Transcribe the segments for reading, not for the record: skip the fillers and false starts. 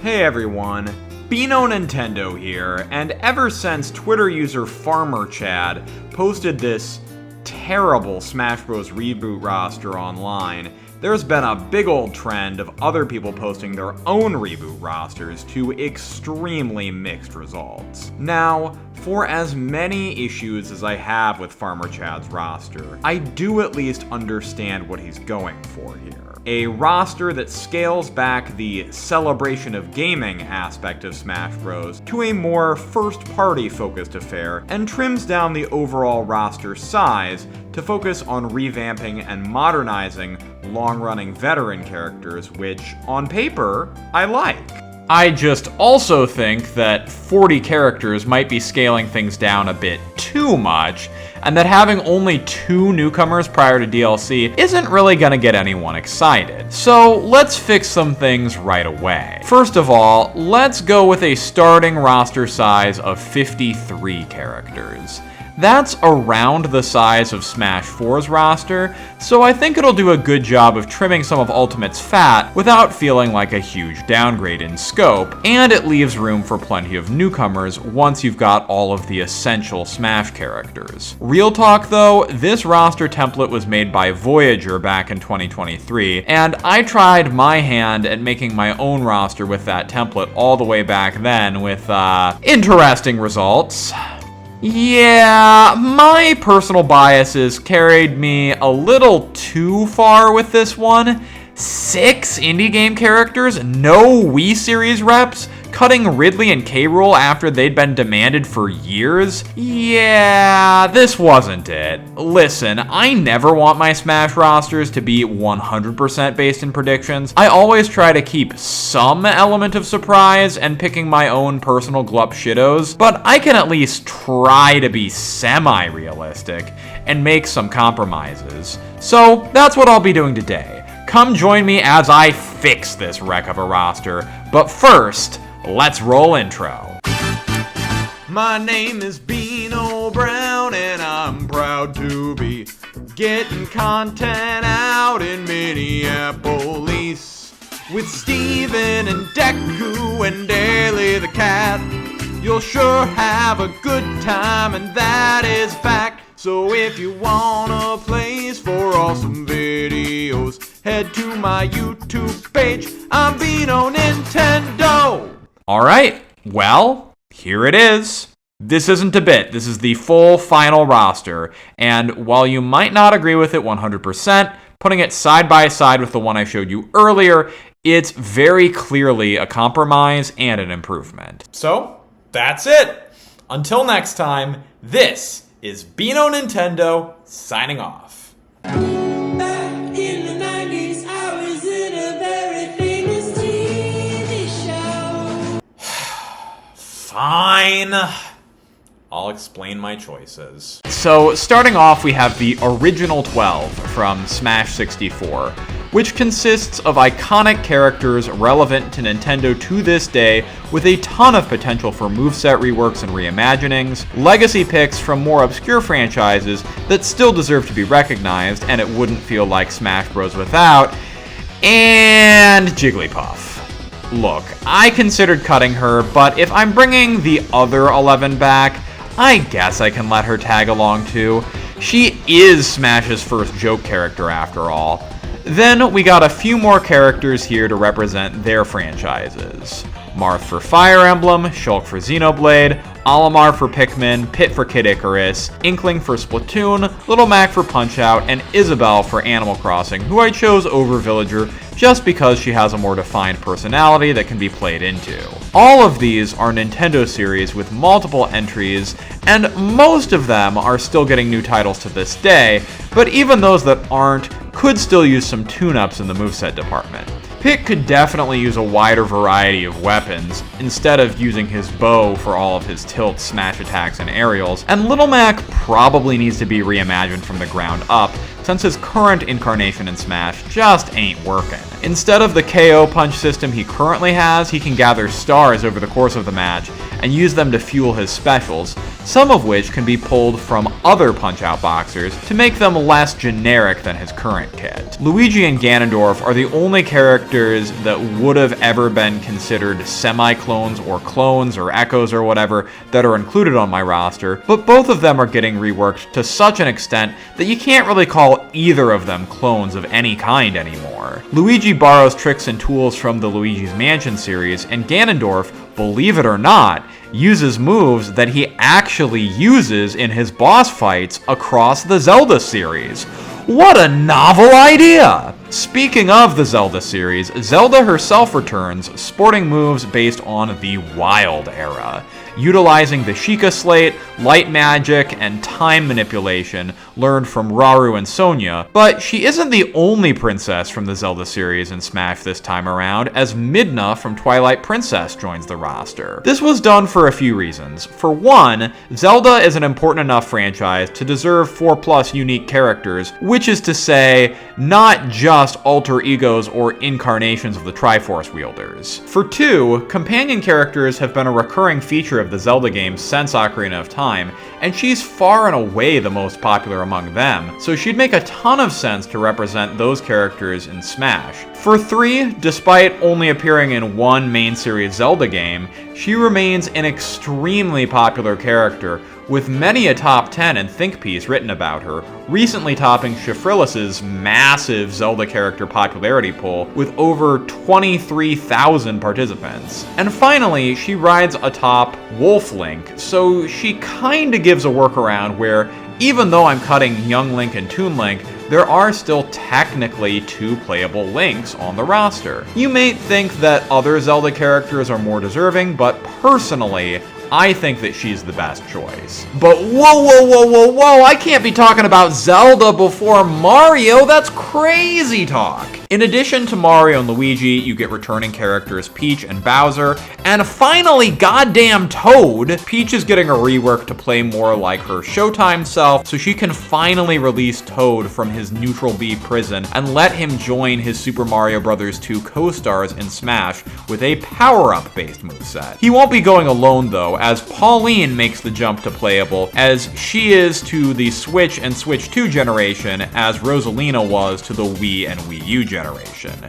Hey everyone, Beano Nintendo here, and ever since Twitter user FarmerChad posted this terrible Smash Bros. Reboot roster online, there's been a big old trend of other people posting their own reboot rosters to extremely mixed results. Now, for as many issues as I have with FarmerChad's roster, I do at least understand what he's going for here. A roster that scales back the celebration of gaming aspect of Smash Bros. To a more first-party focused affair, and trims down the overall roster size to focus on revamping and modernizing long-running veteran characters, which, on paper, I like. I just also think that 40 characters might be scaling things down a bit too much, and that having only 2 newcomers prior to DLC isn't really gonna get anyone excited. So let's fix some things right away. First of all, let's go with a starting roster size of 53 characters. That's around the size of Smash 4's roster, so I think it'll do a good job of trimming some of Ultimate's fat without feeling like a huge downgrade in scope, and it leaves room for plenty of newcomers once you've got all of the essential Smash characters. Real talk though, this roster template was made by Voyager back in 2023, and I tried my hand at making my own roster with that template all the way back then with, interesting results. Yeah, my personal biases carried me a little too far with this one. 6 indie game characters, no Wii series reps, cutting Ridley and K. Rool after they'd been demanded for years? Yeah, this wasn't it. Listen, I never want my Smash rosters to be 100% based in predictions. I always try to keep some element of surprise and picking my own personal glup shittos, but I can at least try to be semi-realistic and make some compromises. So that's what I'll be doing today. Come join me as I fix this wreck of a roster, but first, let's roll intro. My name is Beano Brown and I'm proud to be getting content out in Minneapolis. With Steven and Deku and Daily the Cat, you'll sure have a good time and that is fact. So if you want a place for awesome videos, head to my YouTube page, I'm Beano Nintendo! Alright, well, here it is. This isn't a bit, this is the full final roster, and while you might not agree with it 100%, putting it side by side with the one I showed you earlier, it's very clearly a compromise and an improvement. So, that's it! Until next time, this is Beano Nintendo signing off. Back in the 90s, I was in a very famous TV show. Fine. I'll explain my choices. So, starting off, we have the original 12 from Smash 64, which consists of iconic characters relevant to Nintendo to this day, with a ton of potential for moveset reworks and reimaginings, legacy picks from more obscure franchises that still deserve to be recognized, and it wouldn't feel like Smash Bros. Without, and Jigglypuff. Look, I considered cutting her, but if I'm bringing the other 11 back, I guess I can let her tag along too. She is Smash's first joke character after all. Then we got a few more characters here to represent their franchises. Marth for Fire Emblem, Shulk for Xenoblade, Olimar for Pikmin, Pit for Kid Icarus, Inkling for Splatoon, Little Mac for Punch-Out, and Isabelle for Animal Crossing, who I chose over Villager just because she has a more defined personality that can be played into. All of these are Nintendo series with multiple entries, and most of them are still getting new titles to this day, but even those that aren't could still use some tune-ups in the moveset department. Pit could definitely use a wider variety of weapons, instead of using his bow for all of his tilt, smash attacks, and aerials, and Little Mac probably needs to be reimagined from the ground up, since his current incarnation in Smash just ain't working. Instead of the KO punch system he currently has, he can gather stars over the course of the match, and use them to fuel his specials, some of which can be pulled from other Punch-Out boxers to make them less generic than his current kit. Luigi and Ganondorf are the only characters that would have ever been considered semi-clones or clones or echoes or whatever that are included on my roster, but both of them are getting reworked to such an extent that you can't really call either of them clones of any kind anymore. Luigi borrows tricks and tools from the Luigi's Mansion series, and Ganondorf, believe it or not, uses moves that he actually uses in his boss fights across the Zelda series. What a novel idea! Speaking of the Zelda series, Zelda herself returns, sporting moves based on the Wild era, utilizing the Sheikah Slate, light magic, and time manipulation learned from Rauru and Sonia, but she isn't the only princess from the Zelda series in Smash this time around, as Midna from Twilight Princess joins the roster. This was done for a few reasons. For one, Zelda is an important enough franchise to deserve 4+ unique characters, which is to say, not just alter egos or incarnations of the Triforce wielders. For two, companion characters have been a recurring feature of the Zelda games since Ocarina of Time, and she's far and away the most popular among them, so she'd make a ton of sense to represent those characters in Smash. For three, despite only appearing in one main series Zelda game, she remains an extremely popular character, with many a top 10 and think piece written about her, recently topping Shifrillus's massive Zelda character popularity poll with over 23,000 participants. And finally, she rides atop Wolf Link, so she kinda gives a workaround where, even though I'm cutting Young Link and Toon Link, there are still technically 2 playable Links on the roster. You may think that other Zelda characters are more deserving, but personally, I think that she's the best choice. But whoa, I can't be talking about Zelda before Mario, that's crazy talk! In addition to Mario and Luigi, you get returning characters Peach and Bowser, and finally goddamn Toad! Peach is getting a rework to play more like her Showtime self, so she can finally release Toad from his Neutral B prison and let him join his Super Mario Bros. 2 co-stars in Smash with a power-up based moveset. He won't be going alone though, as Pauline makes the jump to playable, as she is to the Switch and Switch 2 generation as Rosalina was to the Wii and Wii U generation.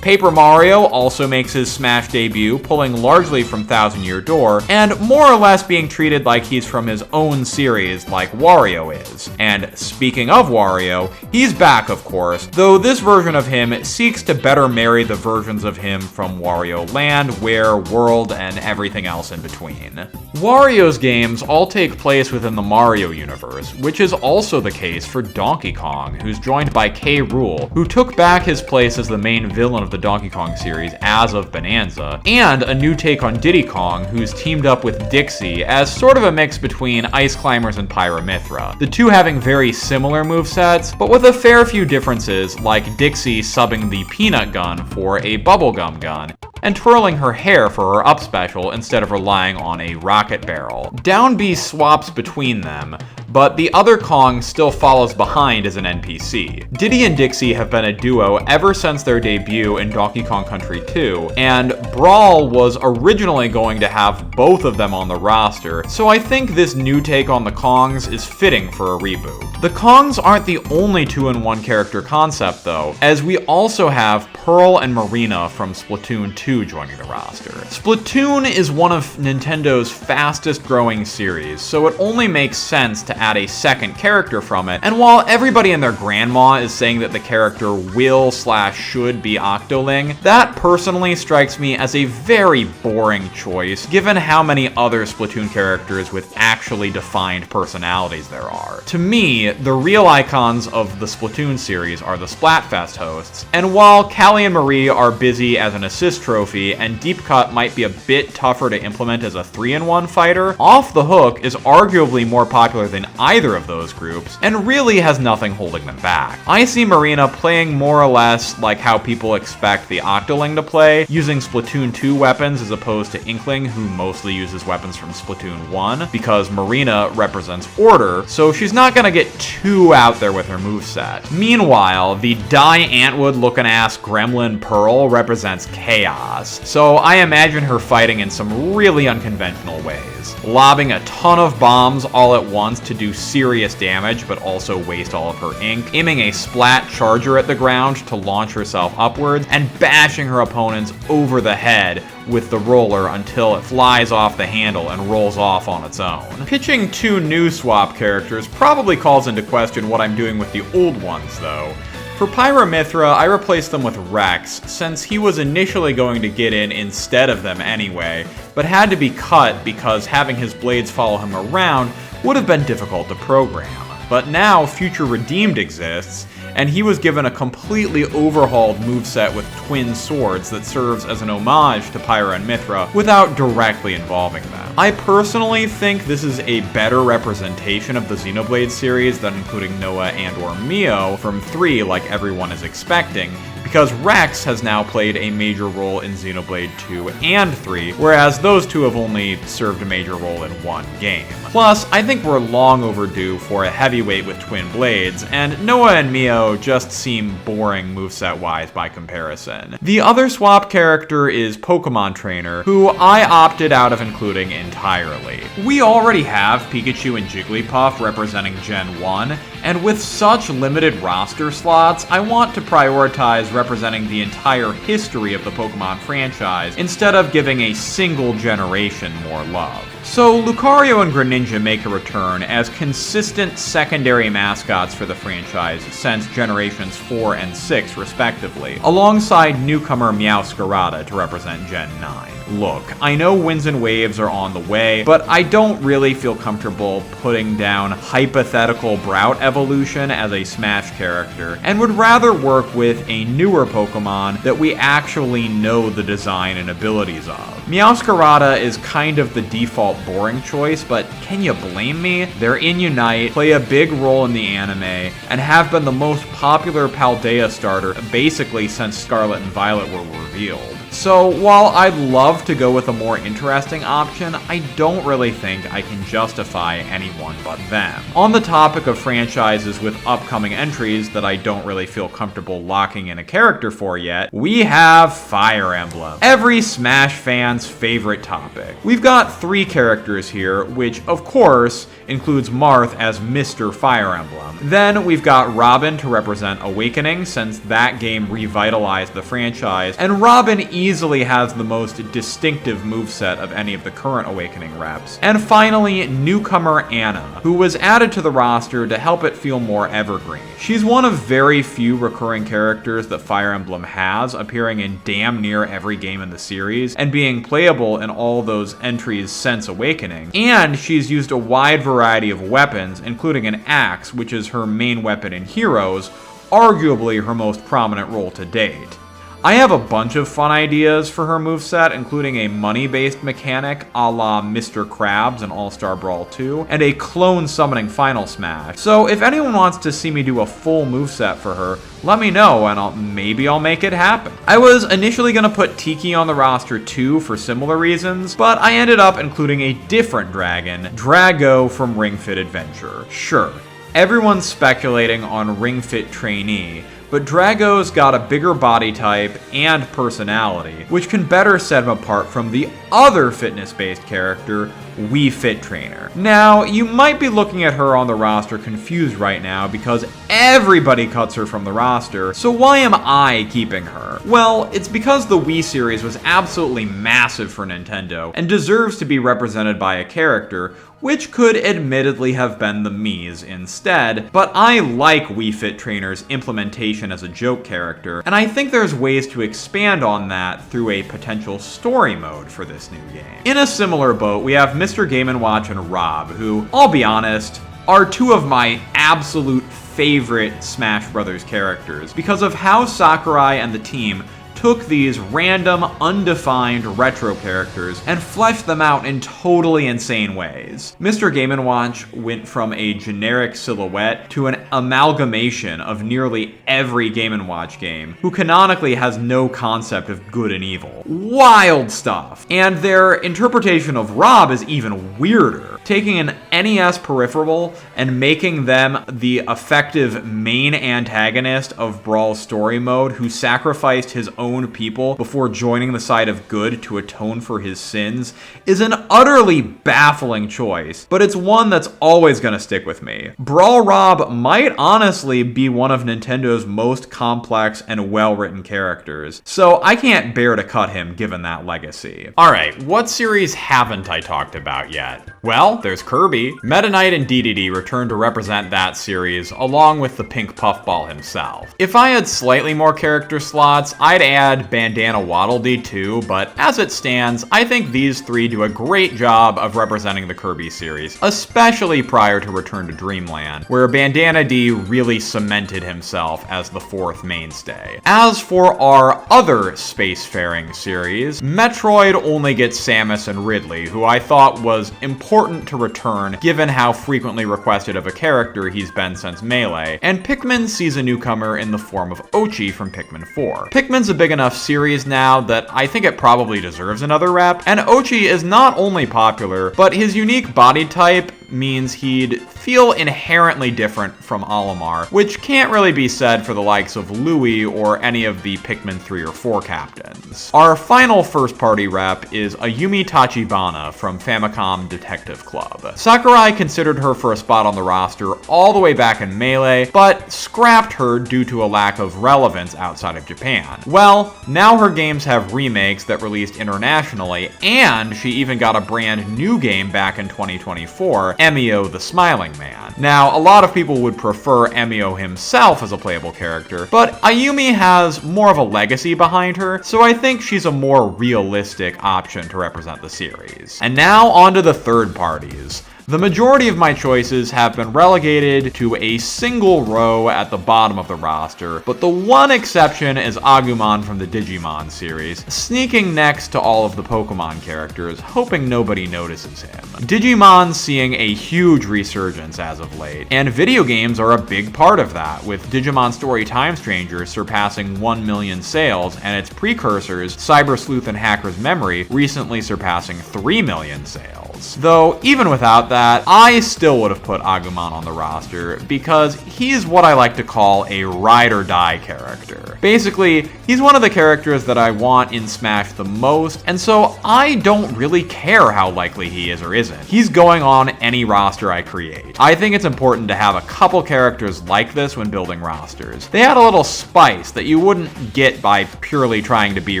Paper Mario also makes his Smash debut, pulling largely from Thousand Year Door, and more or less being treated like he's from his own series like Wario is. And speaking of Wario, he's back of course, though this version of him seeks to better marry the versions of him from Wario Land, Where, World, and everything else in between. Wario's games all take place within the Mario universe, which is also the case for Donkey Kong, who's joined by K. Rool, who took back his place as the main villain of the Donkey Kong series as of Bonanza, and a new take on Diddy Kong, who's teamed up with Dixie as sort of a mix between Ice Climbers and Pyramithra, the two having very similar movesets, but with a fair few differences, like Dixie subbing the peanut gun for a bubblegum gun, and twirling her hair for her up special instead of relying on a rocket barrel. Down B swaps between them, but the other Kong still follows behind as an NPC. Diddy and Dixie have been a duo ever since their debut in Donkey Kong Country 2, and Brawl was originally going to have both of them on the roster, so I think this new take on the Kongs is fitting for a reboot. The Kongs aren't the only 2-in-1 character concept though, as we also have Pearl and Marina from Splatoon 2 joining the roster. Splatoon is one of Nintendo's fastest growing series, so it only makes sense to add a second character from it, and while everybody and their grandma is saying that the character will/should be Octoling, that personally strikes me as a very boring choice, given how many other Splatoon characters with actually defined personalities there are. To me, the real icons of the Splatoon series are the Splatfest hosts, and while Callie and Marie are busy as an assist trophy, and Deep Cut might be a bit tougher to implement as a 3-in-1 fighter, Off the Hook is arguably more popular than either of those groups, and really has nothing holding them back. I see Marina playing more or less like how people expect the Octoling to play, using Splatoon 2 weapons as opposed to Inkling, who mostly uses weapons from Splatoon 1, because Marina represents order, so she's not gonna get too out there with her moveset. Meanwhile, the Die Antwood looking ass Gremlin Pearl represents chaos, so I imagine her fighting in some really unconventional ways, lobbing a ton of bombs all at once to do serious damage but also waste all of her ink, aiming a splat charger at the ground to launch herself upwards, and bashing her opponents over the head with the roller until it flies off the handle and rolls off on its own. Pitching two new swap characters probably calls into question what I'm doing with the old ones though. For Pyra/Mythra, I replaced them with Rex, since he was initially going to get in instead of them anyway, but had to be cut because having his blades follow him around would have been difficult to program. But now Future Redeemed exists, and he was given a completely overhauled moveset with twin swords that serves as an homage to Pyra and Mythra without directly involving them. I personally think this is a better representation of the Xenoblade series than including Noah and or Mio from 3 like everyone is expecting, because Rex has now played a major role in Xenoblade 2 and 3, whereas those two have only served a major role in one game. Plus, I think we're long overdue for a heavyweight with twin blades, and Noah and Mio just seem boring moveset-wise by comparison. The other swap character is Pokemon Trainer, who I opted out of including entirely. We already have Pikachu and Jigglypuff representing Gen 1, and with such limited roster slots, I want to prioritize representing the entire history of the Pokemon franchise instead of giving a single generation more love. So Lucario and Greninja make a return as consistent secondary mascots for the franchise since generations 4 and 6 respectively, alongside newcomer Meowscarada to represent Gen 9. Look, I know Winds and Waves are on the way, but I don't really feel comfortable putting down hypothetical Brout evolution as a Smash character, and would rather work with a newer Pokemon that we actually know the design and abilities of. Meowscarada is kind of the default boring choice, but can you blame me? They're in Unite, play a big role in the anime, and have been the most popular Paldea starter basically since Scarlet and Violet were revealed. So while I'd love to go with a more interesting option, I don't really think I can justify anyone but them. On the topic of franchises with upcoming entries that I don't really feel comfortable locking in a character for yet, we have Fire Emblem, every Smash fan's favorite topic. We've got 3 characters here, which of course includes Marth as Mr. Fire Emblem. Then we've got Robin to represent Awakening, since that game revitalized the franchise, and Robin easily has the most distinctive moveset of any of the current Awakening reps. And finally, newcomer Anna, who was added to the roster to help it feel more evergreen. She's one of very few recurring characters that Fire Emblem has, appearing in damn near every game in the series, and being playable in all those entries since Awakening. And she's used a wide variety of weapons, including an axe, which is her main weapon in Heroes, arguably her most prominent role to date. I have a bunch of fun ideas for her moveset, including a money-based mechanic a la Mr. Krabs in All-Star Brawl 2, and a clone summoning Final Smash. So if anyone wants to see me do a full moveset for her, let me know and maybe I'll make it happen. I was initially going to put Tiki on the roster too for similar reasons, but I ended up including a different dragon, Drago from Ring Fit Adventure. Sure, everyone's speculating on Ring Fit Trainee, but Drago's got a bigger body type and personality, which can better set him apart from the other fitness-based character, Wii Fit Trainer. Now, you might be looking at her on the roster confused right now because everybody cuts her from the roster, so why am I keeping her? Well, it's because the Wii series was absolutely massive for Nintendo and deserves to be represented by a character, which could admittedly have been the Mii's instead, but I like Wii Fit Trainer's implementation as a joke character, and I think there's ways to expand on that through a potential story mode for this new game. In a similar boat, we have Mr. Game & Watch and r.o.b, who, I'll be honest, are 2 of my absolute favorite Smash Bros. Characters because of how Sakurai and the team took these random, undefined retro characters and fleshed them out in totally insane ways. Mr. Game & Watch went from a generic silhouette to an amalgamation of nearly every Game & Watch game, who canonically has no concept of good and evil. Wild stuff! And their interpretation of r.o.b is even weirder, taking an NES peripheral and making them the effective main antagonist of Brawl's story mode, who sacrificed his own people before joining the side of good to atone for his sins, is an utterly baffling choice, but it's one that's always gonna stick with me. Brawl r.o.b might honestly be one of Nintendo's most complex and well-written characters, so I can't bear to cut him given that legacy. Alright, what series haven't I talked about yet? Well, there's Kirby. Meta Knight and DDD return to represent that series, along with the pink puffball himself. If I had slightly more character slots, I'd add Bandana Waddle Dee too, but as it stands, I think these three do a great job of representing the Kirby series, especially prior to Return to Dreamland, where Bandana D really cemented himself as the fourth mainstay. As for our other spacefaring series, Metroid only gets Samus and Ridley, who I thought was important to return given how frequently requested of a character he's been since Melee, and Pikmin sees a newcomer in the form of Ochi from Pikmin 4. Pikmin's a big enough series now that I think it probably deserves another rep, and Ochi is not only popular, but his unique body type means he'd feel inherently different from Olimar, which can't really be said for the likes of Louie or any of the Pikmin 3 or 4 captains. Our final first-party rep is Ayumi Tachibana from Famicom Detective Club. Sakurai considered her for a spot on the roster all the way back in Melee, but scrapped her due to a lack of relevance outside of Japan. Well, now her games have remakes that released internationally, and she even got a brand new game back in 2024, Emio the Smiling Man. Now, a lot of people would prefer Emio himself as a playable character, but Ayumi has more of a legacy behind her, so I think she's a more realistic option to represent the series. And now onto the third parties. The majority of my choices have been relegated to a single row at the bottom of the roster, but the one exception is Agumon from the Digimon series, sneaking next to all of the Pokemon characters, hoping nobody notices him. Digimon's seeing a huge resurgence as of late, and video games are a big part of that, with Digimon Story Time Stranger surpassing 1 million sales, and its precursors, Cyber Sleuth and Hacker's Memory, recently surpassing 3 million sales. Though, even without that, I still would have put Agumon on the roster, because he's what I like to call a ride or die character. Basically, he's one of the characters that I want in Smash the most, and so I don't really care how likely he is or isn't. He's going on any roster I create. I think it's important to have a couple characters like this when building rosters. They add a little spice that you wouldn't get by purely trying to be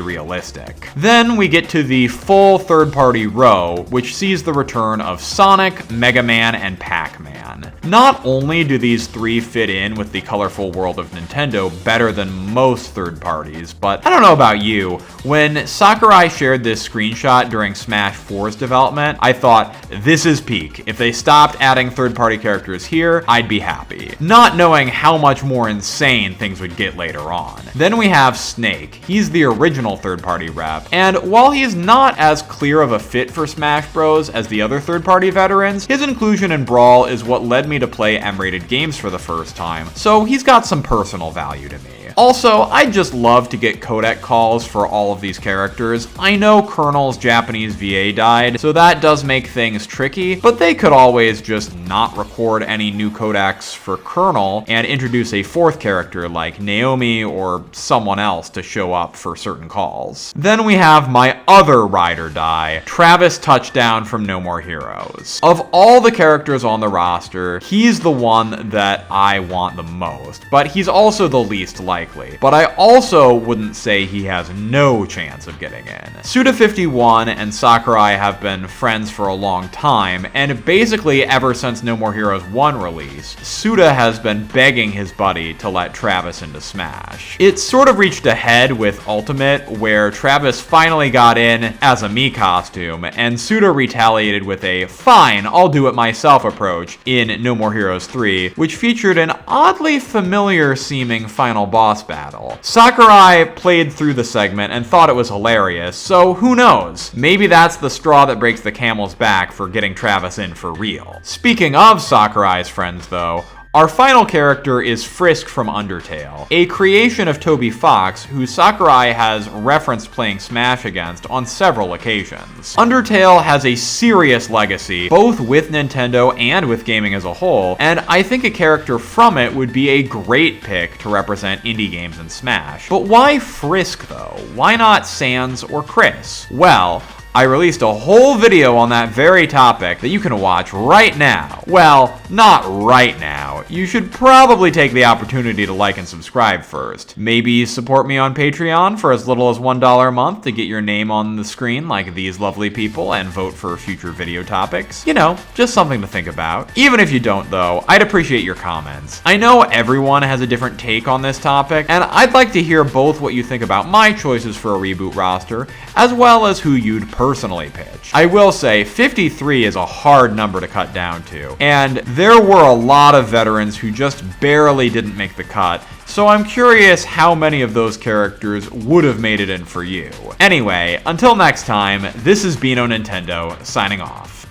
realistic. Then we get to the full third-party row, which sees the return of Sonic, Mega Man, and Pac-Man. Not only do these three fit in with the colorful world of Nintendo better than most third parties, but I don't know about you, when Sakurai shared this screenshot during Smash 4's development, I thought, this is peak. If they stopped adding third-party characters here, I'd be happy. Not knowing how much more insane things would get later on. Then we have Snake. He's the original third-party rep, and while he's not as clear of a fit for Smash Bros. As the other third-party veterans, his inclusion in Brawl is what led me to play M-rated games for the first time, so he's got some personal value to me. Also, I'd just love to get codec calls for all of these characters. I know Colonel's Japanese VA died, so that does make things tricky, but they could always just not record any new codecs for Colonel and introduce a fourth character like Naomi or someone else to show up for certain calls. Then we have my other ride or die, Travis Touchdown from No More Heroes. Of all the characters on the roster, he's the one that I want the most, but he's also the least likely. But I also wouldn't say he has no chance of getting in. Suda51 and Sakurai have been friends for a long time, and basically ever since No More Heroes 1 release, Suda has been begging his buddy to let Travis into Smash. It sort of reached a head with Ultimate, where Travis finally got in as a Mii costume, and Suda retaliated with a fine, I'll do it myself approach in No More Heroes 3, which featured an oddly familiar seeming final boss boss battle. Sakurai played through the segment and thought it was hilarious, so who knows? Maybe that's the straw that breaks the camel's back for getting Travis in for real. Speaking of Sakurai's friends though, our final character is Frisk from Undertale, a creation of Toby Fox who Sakurai has referenced playing Smash against on several occasions. Undertale has a serious legacy, both with Nintendo and with gaming as a whole, and I think a character from it would be a great pick to represent indie games in Smash. But why Frisk though? Why not Sans or Chris? Well, I released a whole video on that very topic that you can watch right now. Well, not right now. You should probably take the opportunity to like and subscribe first. Maybe support me on Patreon for as little as $1 a month to get your name on the screen like these lovely people and vote for future video topics. You know, just something to think about. Even if you don't though, I'd appreciate your comments. I know everyone has a different take on this topic, and I'd like to hear both what you think about my choices for a reboot roster, as well as who you'd personally pitch. I will say 53 is a hard number to cut down to, and there were a lot of veterans who just barely didn't make the cut, so I'm curious how many of those characters would have made it in for you. Anyway, until next time, this is Beano Nintendo, signing off.